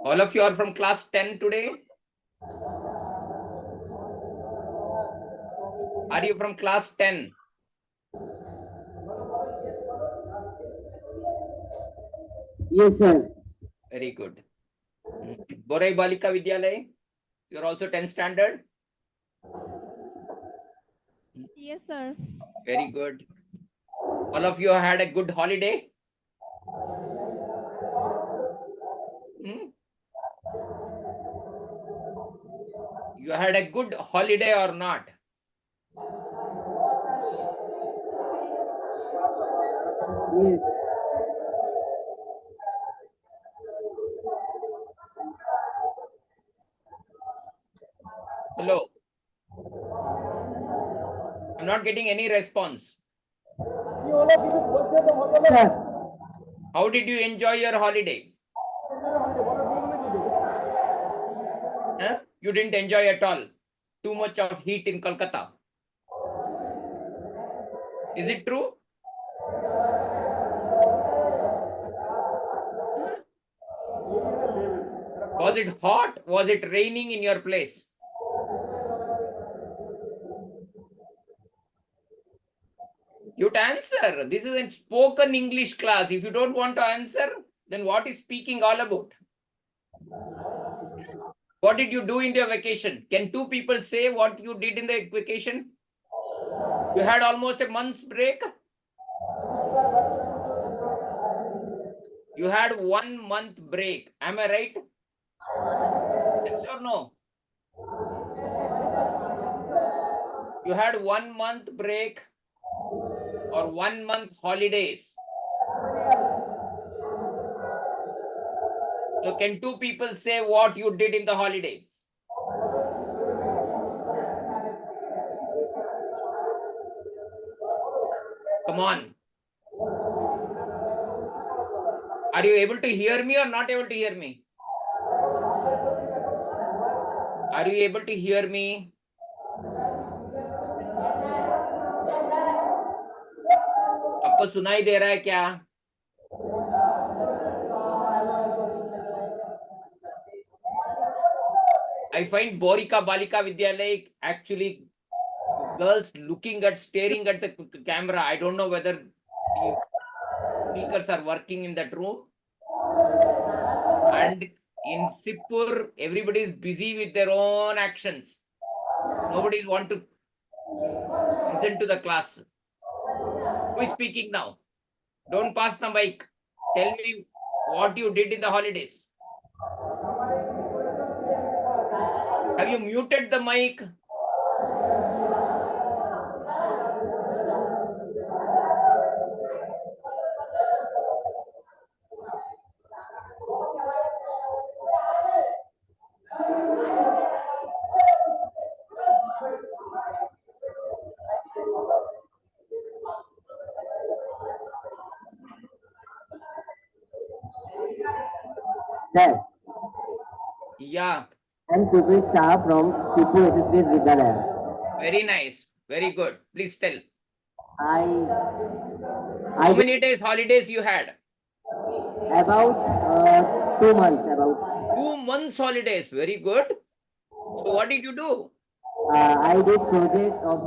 All of you are from class 10 today? Are you from class 10? Yes, sir. Very good. Borai Balika Vidyalaya, you're also 10 standard? Yes, sir. Very good. All of you had a good holiday? You had a good holiday or not? Yes. Hello. I'm not getting any response. Sir. How did you enjoy your holiday? Huh? You didn't enjoy at all. Too much of heat in Kolkata. Is it true? Was it hot? Was it raining in your place? You'd answer. This is a spoken English class. If you don't want to answer, then what is speaking all about? What did you do in your vacation? Can two people say what you did in the vacation? You had almost a month's break. You had 1 month break. Am I right? Yes or no? You had 1 month break or 1 month holidays. So can two people say what you did in the holidays? Come on. Are you able to hear me or not able to hear me? Are you able to hear me? आपको सुनाई दे रहा है क्या? I find Borika Balika Vidyalaya actually girls staring at the camera. I don't know whether the speakers are working in that room. And in Sipur, everybody is busy with their own actions. Nobody want to listen to the class. Who is speaking now? Don't pass the mic. Tell me what you did in the holidays. Have you muted the mic? Sir. Yeah. I'm Vivek-Disha from Sipu SSB Vidyalaya. Very nice. Very good. Please tell. How many days holidays you had? About 2 months. 2 months holidays. Very good. So what did you do? I did project of,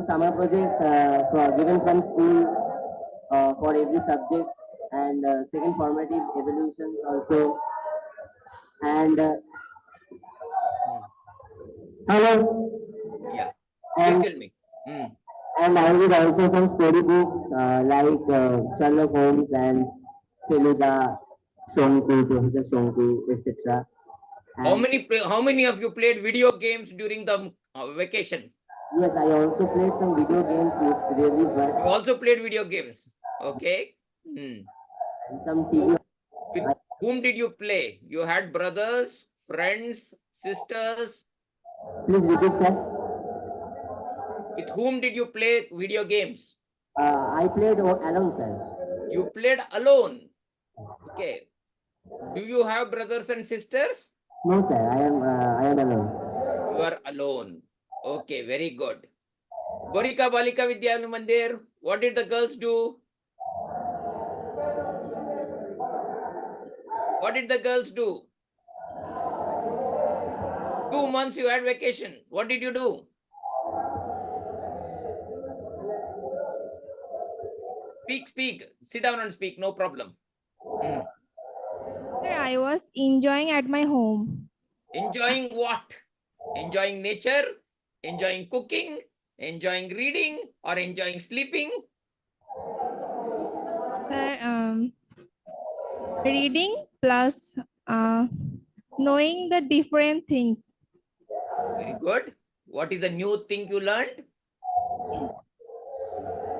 summer project given from school for every subject, and second formative evaluations also. And hello. Yeah. Please tell me. And I did also some storybooks like Sherlock Holmes and Feluda, Shonku, Professor Shonku, etc. How many of you played video games during the vacation? Yes, I also played some video games with really but You also played video games. Okay. some TV. With whom did you play? You had brothers, friends, sisters? Please repeat, sir. With whom did you play video games? I played alone, sir. You played alone. Okay. Do you have brothers and sisters? No, sir. I am alone. You are alone. Okay, very good. Borika Balika Vidya Mandir, what did the girls do? What did the girls do? 2 months you had vacation. What did you do? Speak. Sit down and speak. No problem. Hmm. Sir, I was enjoying at my home. Enjoying what? Enjoying nature? Enjoying cooking? Enjoying reading? Or enjoying sleeping? Sir, reading plus knowing the different things. Very good. What is the new thing you learned?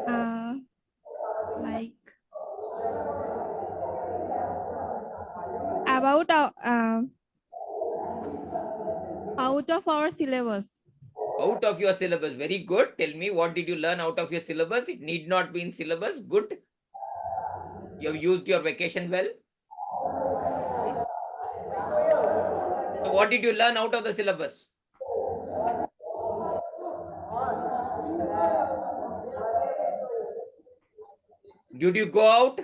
Uh, like about out of our syllabus. Out of your syllabus. Very good. Tell me, what did you learn out of your syllabus? It need not be in syllabus. Good. You have used your vacation well. So what did you learn out of the syllabus? Did you go out?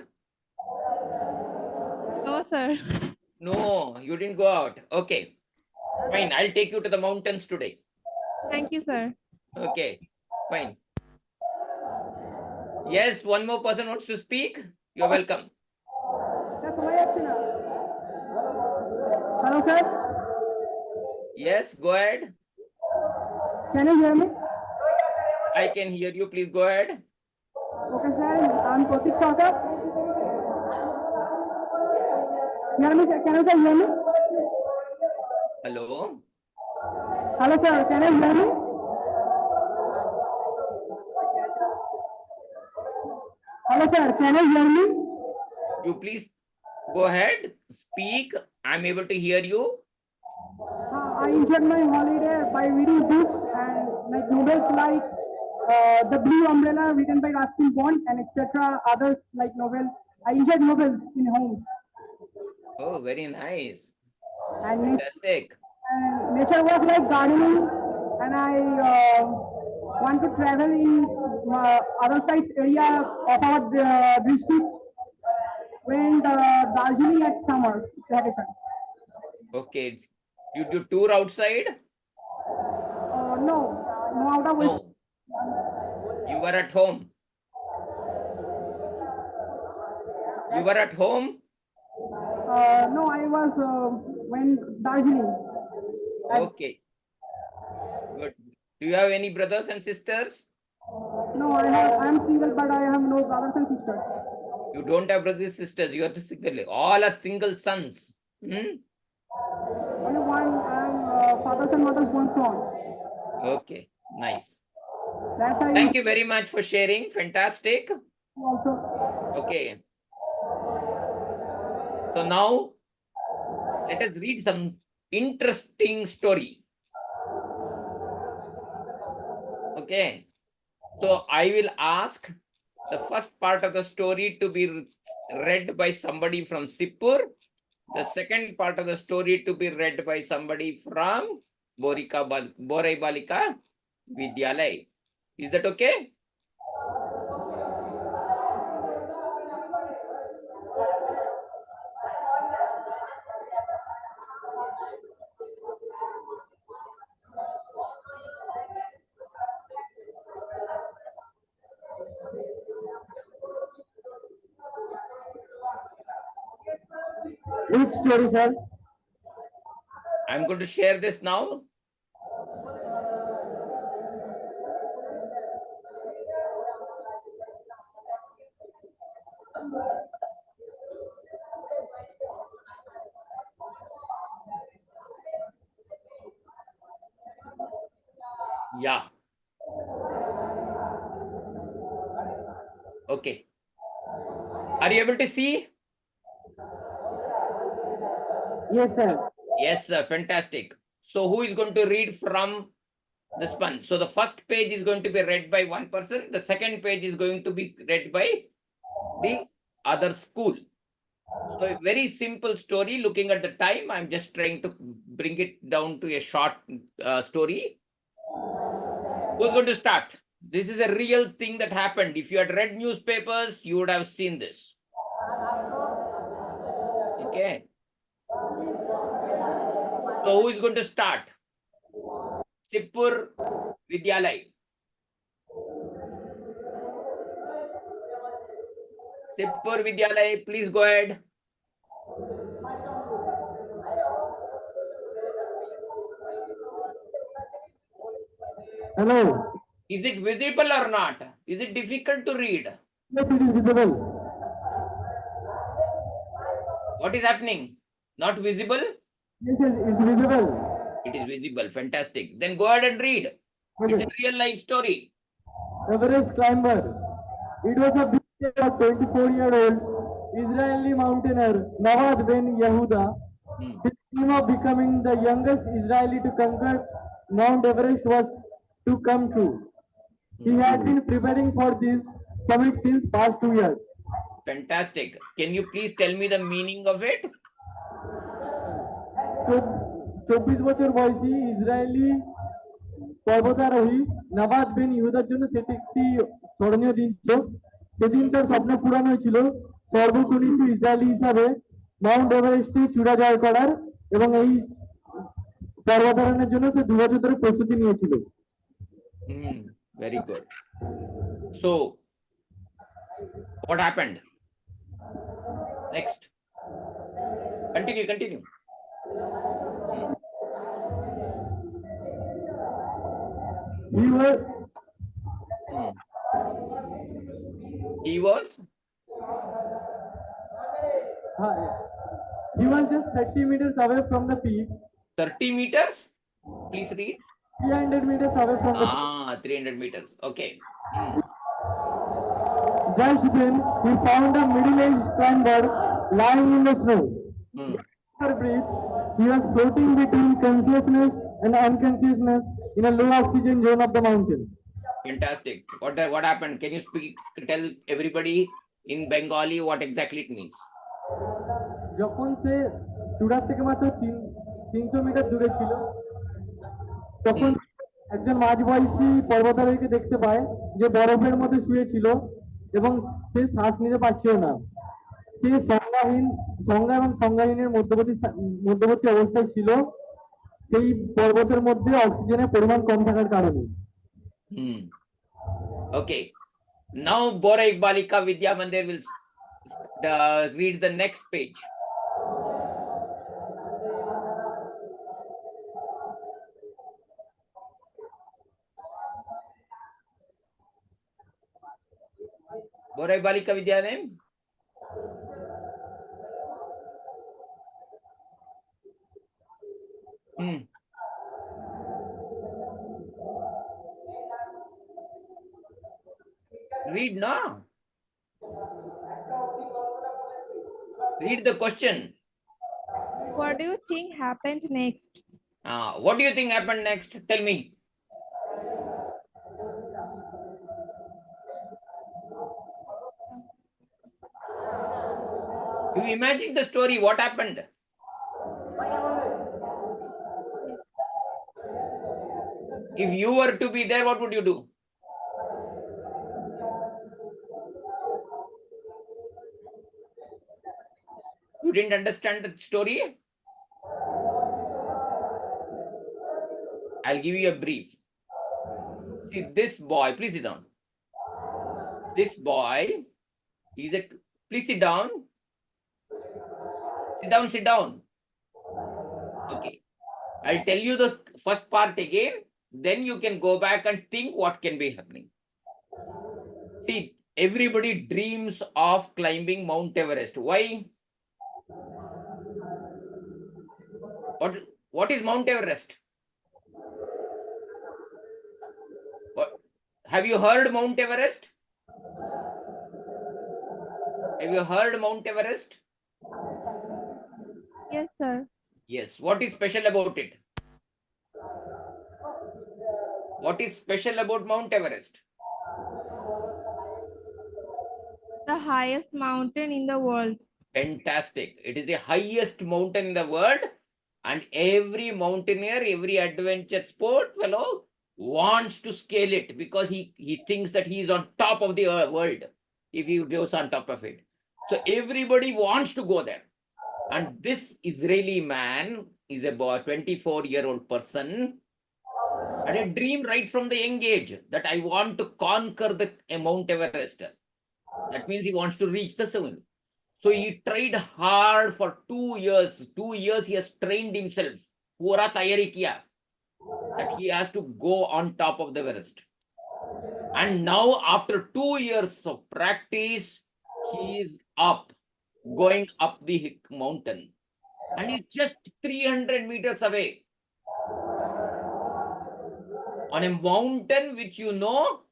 No, sir. No, you didn't go out. Okay. Fine. I'll take you to the mountains today. Thank you, sir. Okay. Fine. Yes, one more person wants to speak. You're welcome. Hello, sir. Yes, go ahead. Can you hear me? I can hear you. Please go ahead. Okay, sir. I'm Pratik Sagar. Hear me, sir? Can you sir hear me? Hello. Hello, sir. Can you hear me? Hello, sir. Can you hear me? You please go ahead. Speak. I'm able to hear you. I enjoyed my holiday by reading books and like novels like The Blue Umbrella written by Ruskin Bond and etc. Others like novels. I enjoyed novels in homes Oh, very nice. and Fantastic. nature was like gardening, and I want to travel in other sides area of our district when Darjeeling at summer vacation. Okay. You do tour outside? No, no out of No. You were at home. You were at home? no, I was when Darjeeling. Okay. Good. Do you have any brothers and sisters? No, I am single, but I have no brothers and sisters. You don't have brothers and sisters. You are the single. All are single sons. Hmm? Only one, and fathers and mothers born son. Okay. Nice. That's why Thank you very much for sharing. Fantastic. also. Okay. So now let us read some interesting story. Okay. So I will ask the first part of the story to be read by somebody from Sipur. The second part of the story to be read by somebody from Borai Balika Vidyalay. Is that okay? Which story, sir? I'm going to share this now. Yeah. Okay. Are you able to see? Yes, sir. Yes, sir. Fantastic. So who is going to read from this one? So the first page is going to be read by one person. The second page is going to be read by the other school. So a very simple story. Looking at the time, I'm just trying to bring it down to a short story. Who's going to start? This is a real thing that happened. If you had read newspapers, you would have seen this. Okay. So who is going to start? Sipur Vidyalay. Sipur Vidyalay, please go ahead. Hello. Is it visible or not? Is it difficult to read? Yes, it is visible. What is happening? Not visible? Yes, it's visible. It is visible. Fantastic. Then go ahead and read. It's a Okay. real life story. Everest climber. It was a big 24-year-old Israeli mountaineer Nawad ben Yehuda. Hmm. His dream of becoming the youngest Israeli to conquer Mount Everest was to come true. He had been preparing for this summit since past 2 years. Fantastic. Can you please tell me the meaning of it? 24 বছর বয়সী Israeli পর্বতারোহী নাবাদ বিন ইহুদার জন্য সেটি একটি স্মরণীয় দিন ছিল। সেদিন তার স্বপ্ন পূরণ হয়েছিল সর্বকনিষ্ঠ ইসরায়েলি হিসাবে মাউন্ট এভারেস্টে চূড়া জয় করার, এবং এই পর্বতারোহণের জন্য সে 2 বছর ধরে প্রস্তুতি নিয়েছিল। Very good. So, what happened? Next. Continue. He was just 30 meters away from the peak. 30 meters? Please read. 300 meters away from the peak. 300 meters. Okay. Just then, he found a middle-aged climber lying in the snow. After breath, he was floating between consciousness and unconsciousness in a low oxygen zone of the mountain. Fantastic. What happened? Can you tell everybody in Bengali what exactly it means? যখন সে চূড়ার থেকে মাত্র 300 metre দূরে ছিল, তখন একজন মাঝবয়সী পর্বতারোহীকে দেখতে পায় যে বরফের মধ্যে শুয়ে ছিল এবং সে শ্বাস নিতে পারছিল না। সে সংজ্ঞা এবং সংজ্ঞাহীনের মধ্যবর্তী অবস্থায় ছিল, সেই পর্বতের মধ্যে অক্সিজেনের পরিমাণ কম থাকার কারণে। Okay. Now Boraik Balika Vidya Mandir will read the next page. Boraik Balika Vidya name? Read now. Read the question. What do you think happened next? What do you think happened next? Tell me. You imagine the story. What happened? If you were to be there, what would you do? You didn't understand the story? I'll give you a brief. See, this boy, please sit down. This boy is a, please sit down. Sit down. Okay. I'll tell you the first part again. Then you can go back and think what can be happening. See, everybody dreams of climbing Mount Everest. Why? What is Mount Everest? Have you heard Mount Everest? Have you heard Mount Everest? Yes, sir. Yes. What is special about it? What is special about Mount Everest? The highest mountain in the world. Fantastic. It is the highest mountain in the world, and every mountaineer, every adventure sport fellow wants to scale it because he thinks that he is on top of the world if he goes on top of it. So everybody wants to go there. And this Israeli man is about 24-year-old person, had a dream right from the young age that I want to conquer the Mount Everest. That means he wants to reach the summit. So he tried hard for 2 years. 2 years he has trained himself. Pura tayari kiya that he has to go on top of the Everest. And now after 2 years of practice, he is up, going up the mountain. And he's just 300 meters away. On a mountain which you know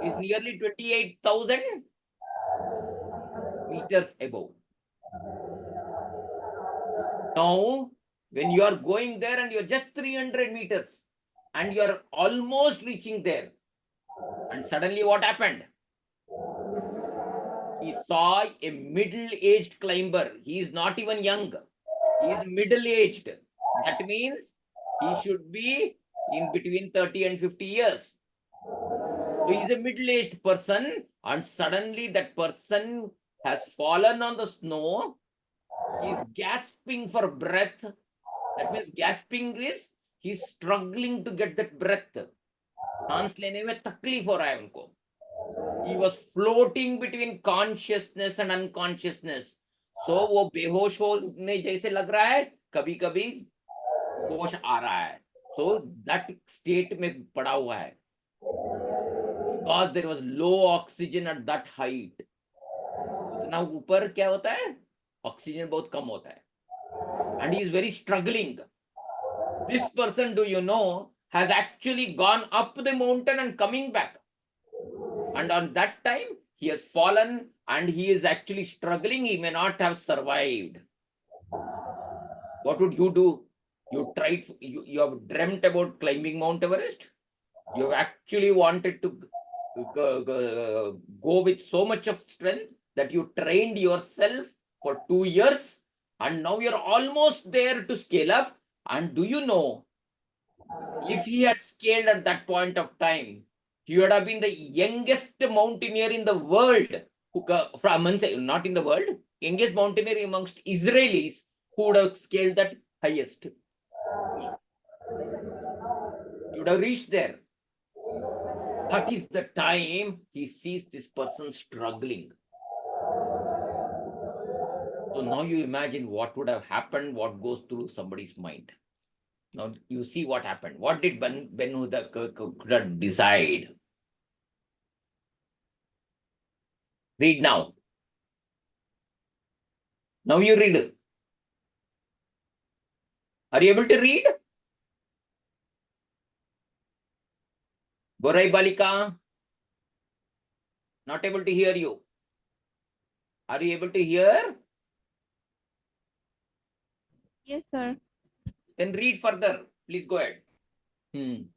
is nearly 28,000 meters above. Now, when you are going there and you're just 300 meters and you're almost reaching there, and suddenly what happened? He saw a middle-aged climber. He is not even young. He is middle-aged. That means he should be in between 30 and 50 years. So he is a middle-aged person, and suddenly that person has fallen on the snow. He is gasping for breath. That means gasping is he's struggling to get that breath. सांस लेने में तकलीफ हो रहा है उनको. He was floating between consciousness and unconsciousness. So वो बेहोश होने जैसे लग रहा है, कभी-कभी होश आ रहा है. So that state में पड़ा हुआ है. Because there was low oxygen at that height. उतना ऊपर क्या होता है? Oxygen बहुत कम होता है. And he is very struggling. This person, do you know, has actually gone up the mountain and coming back. And on that time, he has fallen and he is actually struggling. He may not have survived. What would you do? You tried, you have dreamt about climbing Mount Everest. You have actually wanted to go with so much of strength that you trained yourself for 2 years. And now you're almost there to scale up. And do you know, if he had scaled at that point of time, he would have been the youngest mountaineer in the world, not in the world, youngest mountaineer amongst Israelis who would have scaled that highest. He would have reached there. That is the time he sees this person struggling. So now you imagine what would have happened, what goes through somebody's mind. Now you see what happened. What did Ben-Hur decide? Read now. Now you read. Are you able to read? Borai Balika? Not able to hear you. Are you able to hear? Yes, sir. Then read further. Please go ahead. He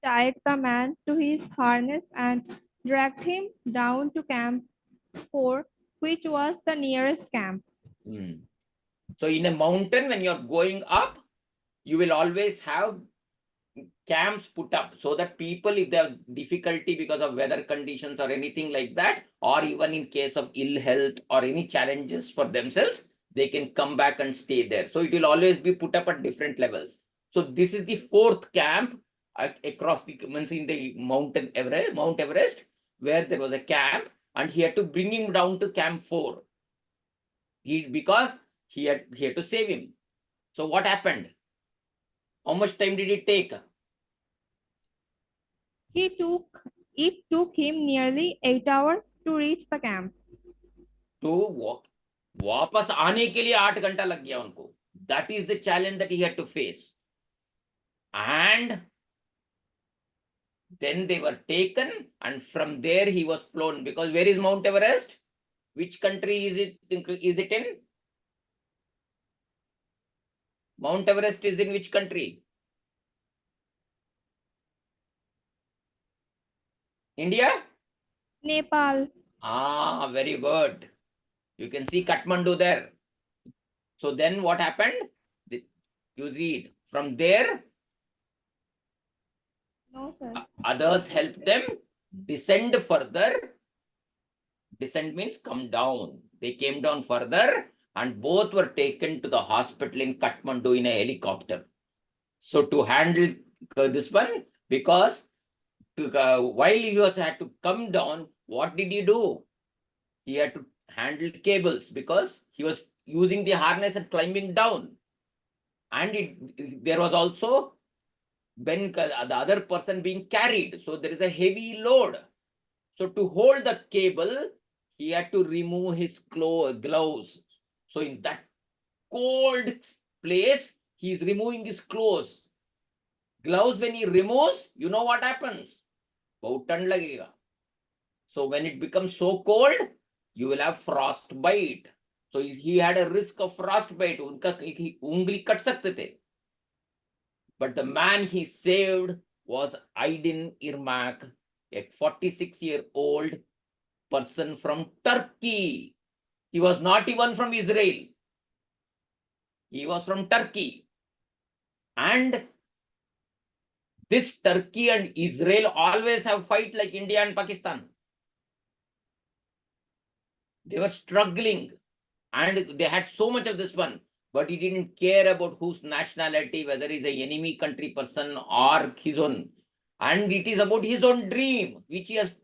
tied the man to his harness and dragged him down to Camp 4, which was the nearest camp. So in a mountain, when you're going up, you will always have camps put up so that people, if they have difficulty because of weather conditions or anything like that, or even in case of ill health or any challenges for themselves, they can come back and stay there. So it will always be put up at different levels. So this is the 4th camp across the in the Mount Everest, where there was a camp, and he had to bring him down to Camp 4. Because he had to save him. So what happened? How much time did it take? It took him nearly 8 hours to reach the camp. To walk. वापस आने के लिए 8 घंटा लग गया उनको. That is the challenge that he had to face. And then they were taken, and from there he was flown. Because where is Mount Everest? Which country is it in? Mount Everest is in which country? India? Nepal. Ah, very good. You can see Kathmandu there. So then what happened? You read. From there, No, sir. others helped them descend further. Descend means come down. They came down further, and both were taken to the hospital in Kathmandu in a helicopter. So to handle this one? Because while he was had to come down, what did he do? He had to handle cables because he was using the harness and climbing down. And there was also when the other person being carried. So there is a heavy load. So to hold the cable, he had to remove his gloves. So in that cold place, he is removing his clothes. Gloves, when he removes, you know what happens? बहुत ठंड लगेगा. So when it becomes so cold, you will have frostbite. So he had a risk of frostbite. उनका उंगली cut सकते थे. But the man he saved was Aydin Irmak, a 46-year-old person from Turkey. He was not even from Israel. He was from Turkey. And this Turkey and Israel always have fight like India and Pakistan. They were struggling and they had so much of this one, but he didn't care about whose nationality, whether he's an enemy country person or his own. And it is about his own dream, which he has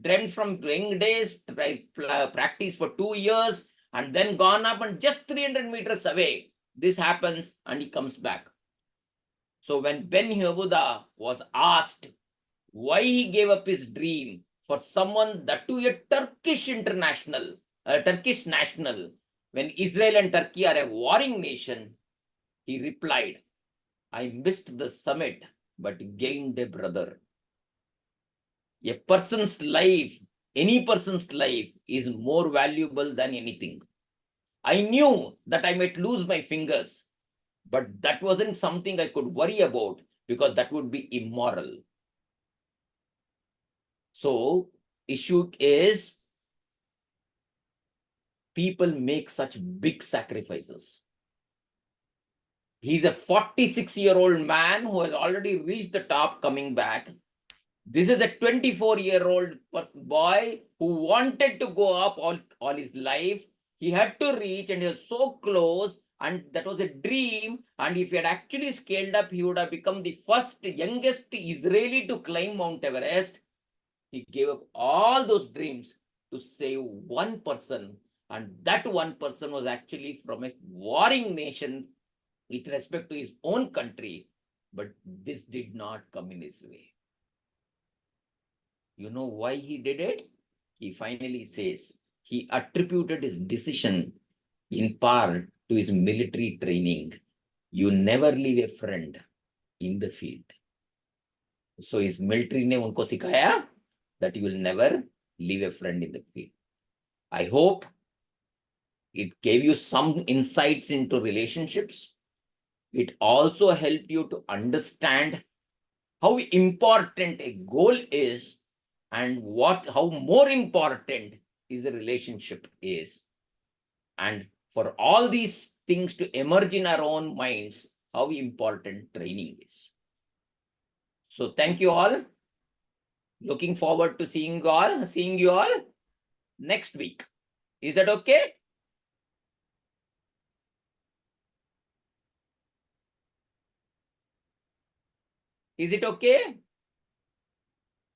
dreamt from young days, practiced for 2 years, and then gone up and just 300 meters away. This happens and he comes back. So when Ben Yehuda was asked why he gave up his dream for someone that to a Turkish international, a Turkish national, when Israel and Turkey are a warring nation, he replied, I missed the summit, but gained a brother. A person's life, any person's life is more valuable than anything. I knew that I might lose my fingers, but that wasn't something I could worry about because that would be immoral. So, issue is people make such big sacrifices. He's a 46-year-old man who has already reached the top coming back. This is a 24-year-old boy who wanted to go up all his life. He had to reach and he was so close, and that was a dream. And if he had actually scaled up, he would have become the first youngest Israeli to climb Mount Everest. He gave up all those dreams to save one person, and that one person was actually from a warring nation with respect to his own country, but this did not come in his way. You know why he did it? He finally says he attributed his decision in part to his military training. You never leave a friend in the field. So his military ne unko sikhaya that you will never leave a friend in the field. I hope it gave you some insights into relationships. It also helped you to understand how important a goal is and how more important is a relationship is. And for all these things to emerge in our own minds, how important training is. So thank you all. Looking forward to seeing you all next week. Is that okay? Is it okay?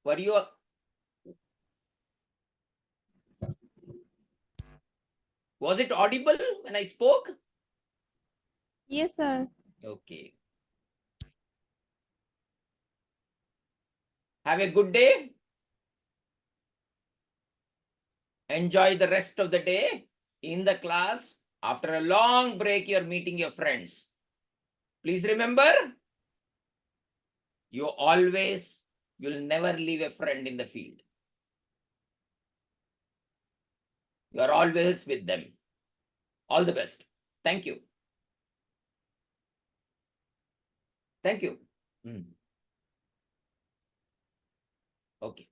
Were you? Was it audible when I spoke? Yes, sir. Okay. Have a good day. Enjoy the rest of the day in the class. After a long break, you're meeting your friends. Please remember, you'll never leave a friend in the field. You're always with them. All the best. Thank you. Thank you. Okay.